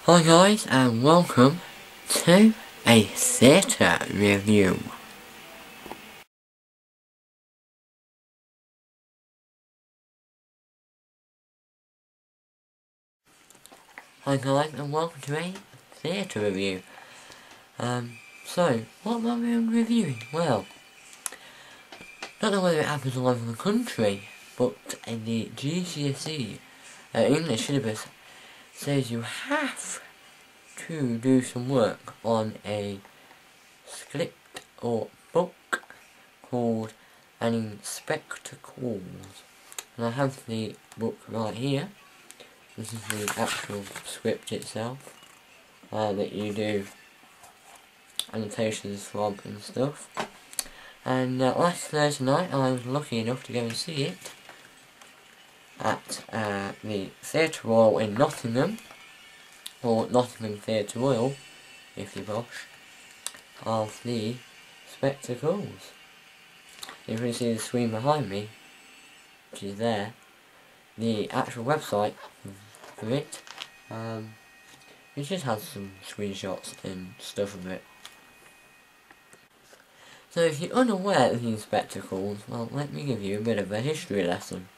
Hi guys, and welcome to a theatre review. Hi guys, and welcome to a theatre review. So, what am I reviewing? Well, don't know whether it happens all over the country, but in the GCSE English syllabus says you have to do some work on a script or book called An Inspector Calls. And I have the book right here. This is the actual script itself that you do annotations from and stuff. And last Thursday night I was lucky enough to go and see it at the Theatre Royal in Nottingham, or Nottingham Theatre Royal, if you bosh, of the Spectacles. You can see the screen behind me, which is there. The actual website for it, it just has some screenshots and stuff of it. So if you're unaware of these spectacles, well, let me give you a bit of a history lesson.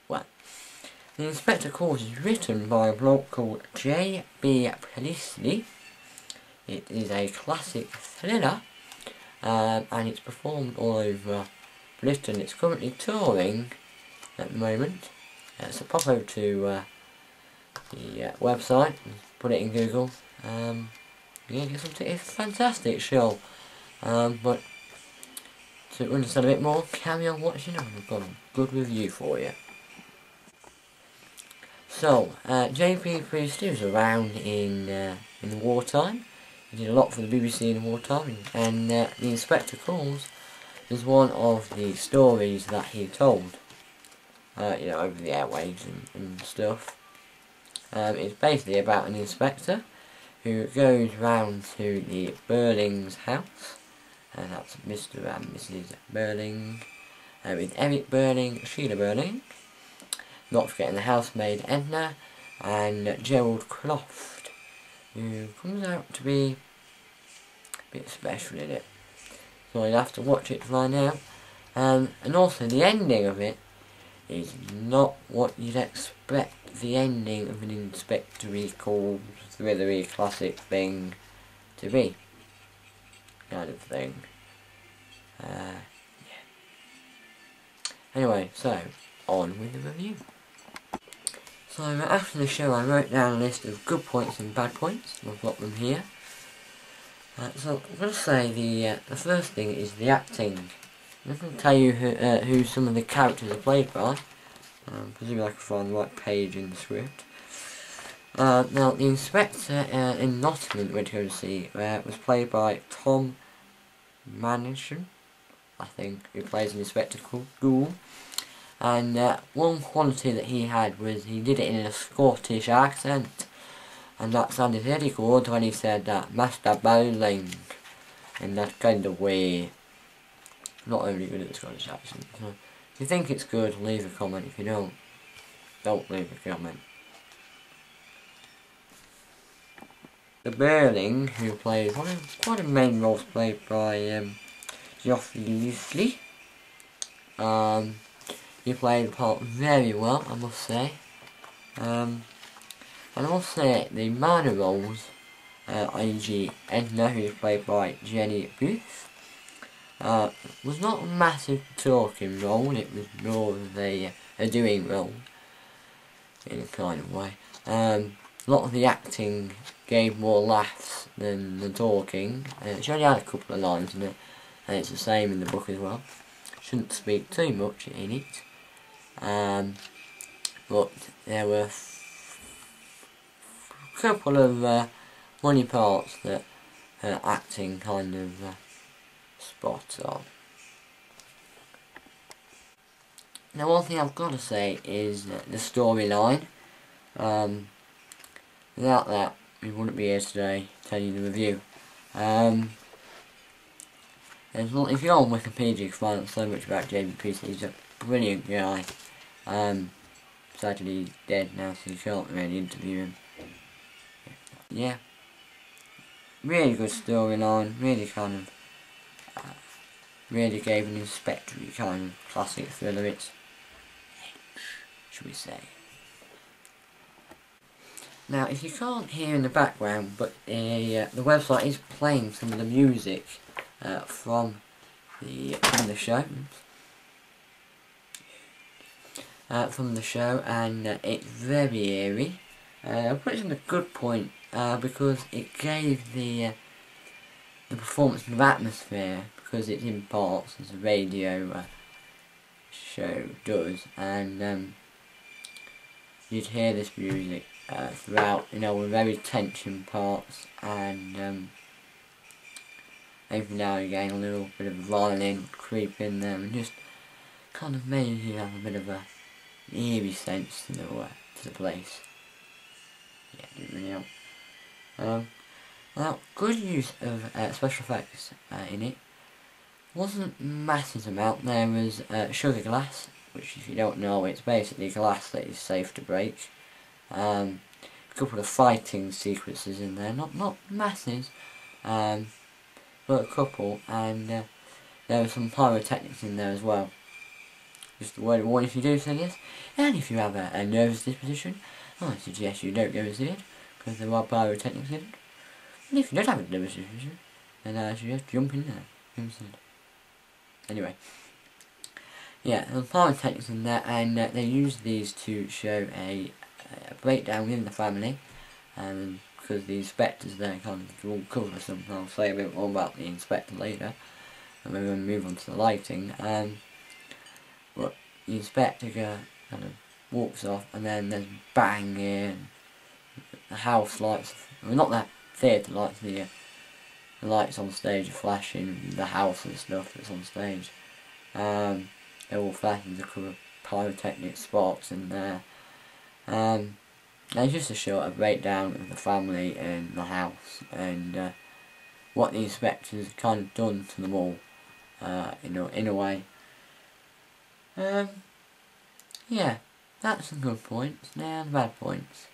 Well, the Inspector Calls is written by a bloke called J.B. Priestley. It is a classic thriller, and it's performed all over Britain. It's currently touring at the moment. So pop over to the website and put it in Google. Yeah, get some it's a fantastic show. But to understand a bit more, carry on watching and I've got a good review for you. So, J.B. Priestley was around in the wartime. He did a lot for the BBC in the wartime, and The Inspector Calls is one of the stories that he told. Over the airwaves and stuff. It's basically about an inspector who goes round to the Burling's house, and that's Mr. and Mrs. Burling, with Eric Burling, Sheila Burling, not forgetting the housemaid Edna, and Gerald Croft, who comes out to be a bit special in it. So you'll have to watch it to find out. And also the ending of it is not what you'd expect the ending of an Inspector Calls thrillery classic thing to be. Kind of thing. Yeah. Anyway, so, on with the review. So after the show I wrote down a list of good points and bad points, and I've got them here. So I'm going to say the first thing is the acting. I'm going to tell you who some of the characters are played by. Presumably I can find the right page in the script. Now, the Inspector in Nottingham that we went to go see was played by Tom Manishan, I think, who plays an Inspector Ghoul. And one quality that he had was he did it in a Scottish accent. And that sounded really good when he said that Master Bowling in that kind of way. Not only good at the Scottish accent. So if you think it's good, leave a comment. If you don't leave a comment. The Burling, who plays quite a main role, played by Geoffrey Leslie. He played the part very well, I must say. And also the minor roles, i.e. Edna, who is played by Jenny Booth, was not a massive talking role, it was more of a doing role, in a kind of way. A lot of the acting gave more laughs than the talking. She only had a couple of lines in it, and it's the same in the book as well. Shouldn't speak too much in it. But there were a couple of funny parts that her acting kind of spot on. Now, one thing I've got to say is the storyline. Without that, we wouldn't be here today telling you the review. If you're on Wikipedia, you can find out so much about J.B. Priestley. He's a brilliant guy. sadly he's dead now, so you can't really interview him. Yeah, really good storyline, really kind of, really gave an inspector kind of classic thriller, it's, should we say. Now, if you can't hear in the background, but the website is playing some of the music from the show. From the show, and it's very eerie. I put it in a good point because it gave the performance of atmosphere, because it's in parts as a radio show does, and you'd hear this music throughout, you know, with very tension parts, and every now and again a little bit of violin creep in there, and just kind of made you have a bit of a eerie sense to the place. Yeah, it didn't really help. Now, good use of special effects in it. Wasn't massive amount. There was sugar glass, which, if you don't know, it's basically glass that is safe to break. A couple of fighting sequences in there, not massive, but a couple, and there were some pyrotechnics in there as well. Just a word of warning if you do see this, and if you have a nervous disposition, I suggest you don't go and see it, because there are pyrotechnics in it. And if you don't have a nervous disposition, then I suggest jump in there instead. Anyway, yeah, there are pyrotechnics in there, and they use these to show a breakdown within the family, because the inspector's there kind of all cover something. I'll say a bit more about the inspector later, and we're going to move on to the lighting. But the inspector kind of walks off, and then there's bang and the house lights, well, not the theatre lights, the lights on stage are flashing, the house and stuff that's on stage. They're all flashing, there's a couple of pyrotechnic spots in there. It's just to show a breakdown of the family and the house, and what the inspector's kind of done to them all, in a way. Yeah, that's some good points. Now the bad points.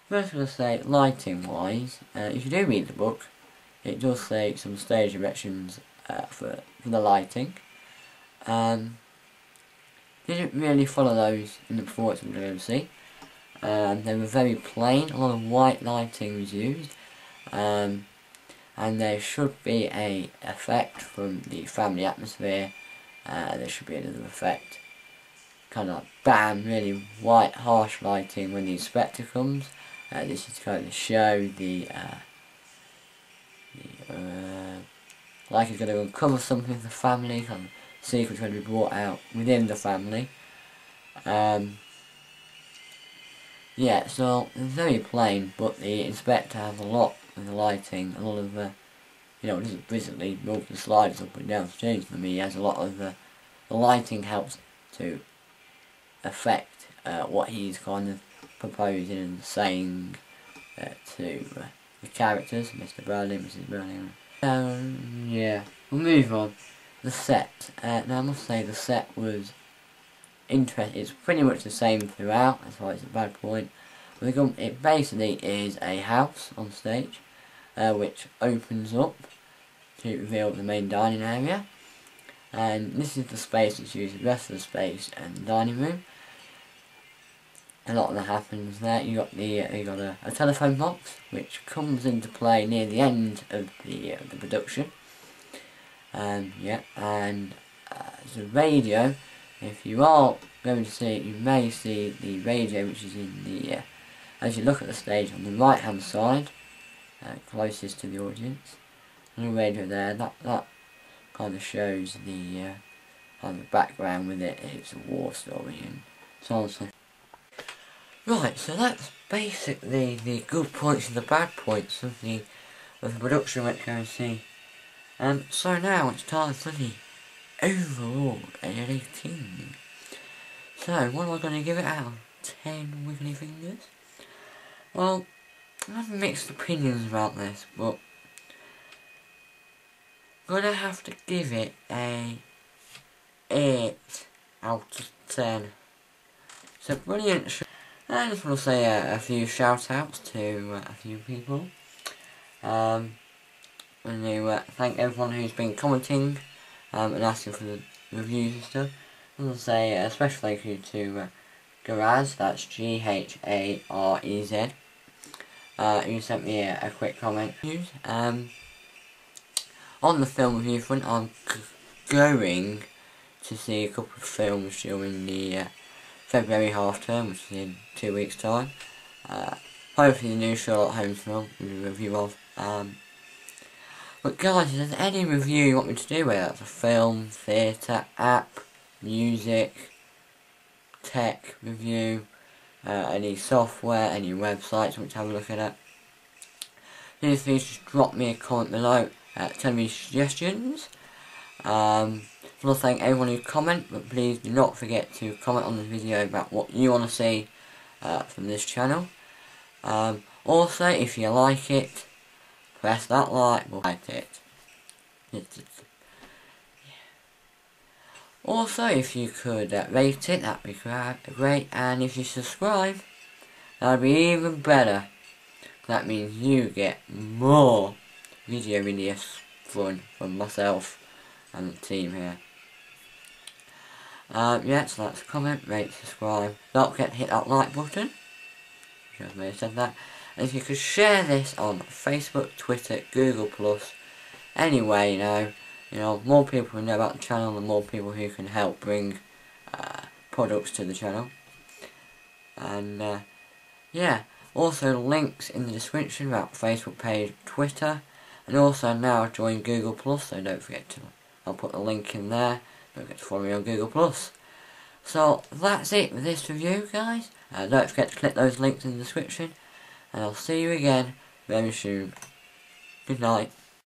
First, I'm going to say, lighting wise, if you do read the book, it does say some stage directions for the lighting. Didn't really follow those in the performance we're going to see. They were very plain, a lot of white lighting was used, and there should be a effect from the family atmosphere. There should be another effect, kind of like bam, really white harsh lighting when the inspector comes. This is kind of show like he's going to uncover something with the family, kind of secrets going to be brought out within the family. Yeah, so it's very plain, but the inspector has a lot of the lighting, a lot of it doesn't physically move the slides up and down the stage for me. He has a lot of the lighting helps to affect what he's kind of proposing and saying to the characters, Mr. Bradley, Mrs. Bradley. Yeah, we'll move on. The set. Now I must say the set was interesting. It's pretty much the same throughout, that's why it's a bad point. It basically is a house on stage, which opens up to reveal the main dining area, and this is the space that's used, the rest of the space and the dining room. A lot of that happens there. You got a telephone box which comes into play near the end of the production. Yeah, and the radio. If you are going to see it, you may see the radio, which is in the as you look at the stage on the right hand side, closest to the audience. And the radio there, that kind of shows the kind of background with it. It's a war story and so on. Right, so that's basically the good points and the bad points of the production we're going to see. So now it's time for the overall rating. So, what am I going to give it out of 10 wiggly fingers? Well, I have mixed opinions about this, but I'm going to have to give it a 8 out of 10. It's a brilliant show. And I just want to say a few shout outs to a few people. And to thank everyone who's been commenting and asking for the reviews and stuff. I want to say a special thank you to Garaz, that's G-H-A-R-E-Z, who sent me a quick comment. On the film review front, I'm going to see a couple of films during the February half term, which is in 2 weeks' time. Hopefully the new Sherlock Holmes film will be a review of. But guys, if there's any review you want me to do, whether that's a film, theatre, app, music, tech review, any software, any websites you want to have a look at it, please just drop me a comment below, tell me suggestions. I want to thank everyone who comment, but please do not forget to comment on the video about what you want to see from this channel. Also, if you like it, press that like button. Also, if you could rate it, that'd be great. And if you subscribe, that'd be even better. That means you get more video videos from myself and the team here. Yeah, so that's comment, rate, subscribe. Don't forget to hit that like button. Just may have said that. And if you could share this on Facebook, Twitter, Google+, anyway, you know, more people who know about the channel, the more people who can help bring products to the channel. And yeah, also links in the description about Facebook page, Twitter, and also now join Google+, so don't forget to, I'll put the link in there, don't forget to follow me on Google+. So that's it with this review, guys. Don't forget to click those links in the description, and I'll see you again very soon. Good night.